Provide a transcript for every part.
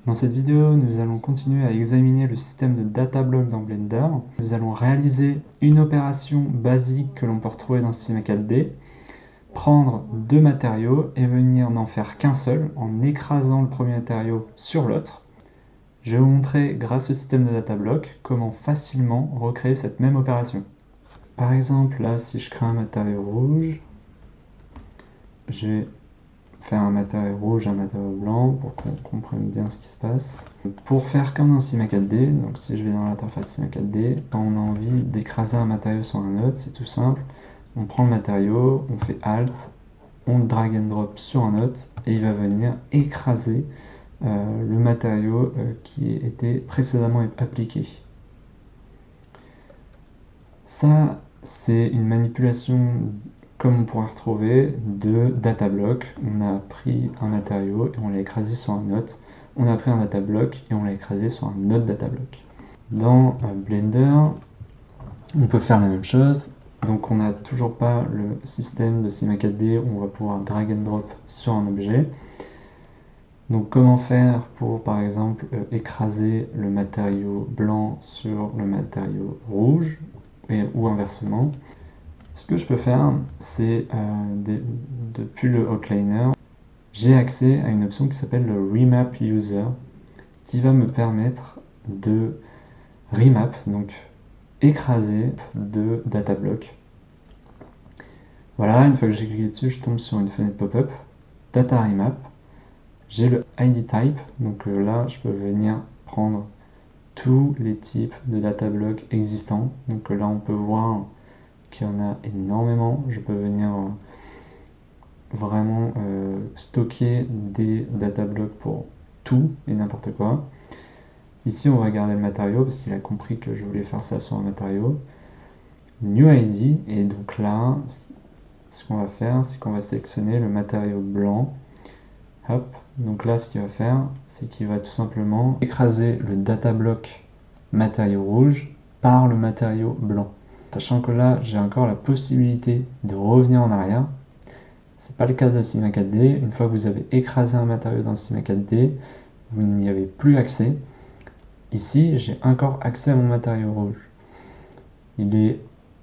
Dans cette vidéo, nous allons continuer à examiner le système de DataBlock dans Blender. Nous allons réaliser une opération basique que l'on peut retrouver dans Cinema 4D, prendre deux matériaux et venir n'en faire qu'un seul en écrasant le premier matériau sur l'autre. Je vais vous montrer, grâce au système de DataBlock, comment facilement recréer cette même opération. Par exemple, là, si je crée un matériau rouge, je vais faire un matériau rouge, un matériau blanc, pour qu'on comprenne bien ce qui se passe. Pour faire comme dans Cinema 4D, donc si je vais dans l'interface Cinema 4D, quand on a envie d'écraser un matériau sur un autre, c'est tout simple. On prend le matériau, on fait Alt, on drag and drop sur un autre, et il va venir écraser le matériau qui était précédemment appliqué. Ça, c'est une manipulation comme on pourrait retrouver de DataBlock. On a pris un matériau et on l'a écrasé sur un autre. On a pris un DataBlock et on l'a écrasé sur un autre DataBlock. Dans Blender, on peut faire la même chose. Donc on n'a toujours pas le système de Cinema 4D où on va pouvoir drag and drop sur un objet. Donc comment faire pour, par exemple, écraser le matériau blanc sur le matériau rouge, ou inversement. Ce que je peux faire, c'est, depuis le outliner, j'ai accès à une option qui s'appelle le Remap User, qui va me permettre de remap, donc écraser de DataBlock. Voilà, une fois que j'ai cliqué dessus, je tombe sur une fenêtre pop-up, Data Remap. J'ai le ID Type, donc là, je peux venir prendre tous les types de DataBlock existants. Donc là, on peut voir qu'il y en a énormément. Je peux venir vraiment stocker des DataBlocks pour tout et n'importe quoi. Ici, on va garder le matériau parce qu'il a compris que je voulais faire ça sur un matériau. New ID, et donc là, ce qu'on va faire, c'est qu'on va sélectionner le matériau blanc. Hop, donc là, ce qu'il va faire, c'est qu'il va tout simplement écraser le DataBlock matériau rouge par le matériau blanc. Sachant que là, j'ai encore la possibilité de revenir en arrière. C'est pas le cas de Cinema 4D. Une fois que vous avez écrasé un matériau dans Cinema 4D, vous n'y avez plus accès. Ici, j'ai encore accès à mon matériau rouge. Il est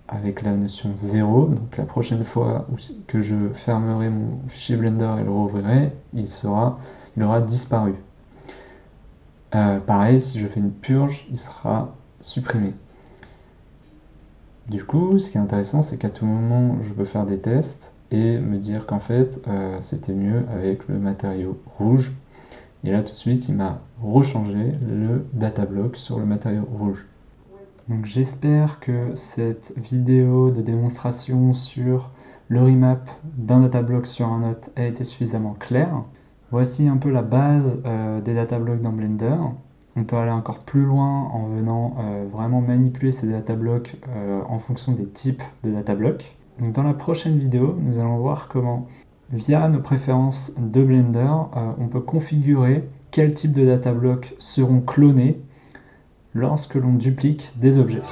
avec la notion 0, donc la prochaine fois que je fermerai mon fichier Blender et le rouvrirai, il aura disparu. Pareil, si je fais une purge, il sera supprimé. Du coup, ce qui est intéressant, c'est qu'à tout moment, je peux faire des tests et me dire qu'en fait, c'était mieux avec le matériau rouge. Et là, tout de suite, il m'a rechangé le DataBlock sur le matériau rouge. Donc j'espère que cette vidéo de démonstration sur le remap d'un DataBlock sur un autre a été suffisamment claire. Voici un peu la base des DataBlocks dans Blender. On peut aller encore plus loin en venant vraiment manipuler ces DataBlocks en fonction des types de DataBlocks. Donc dans la prochaine vidéo, nous allons voir comment, via nos préférences de Blender, on peut configurer quel type de DataBlocks seront clonés lorsque l'on duplique des objets.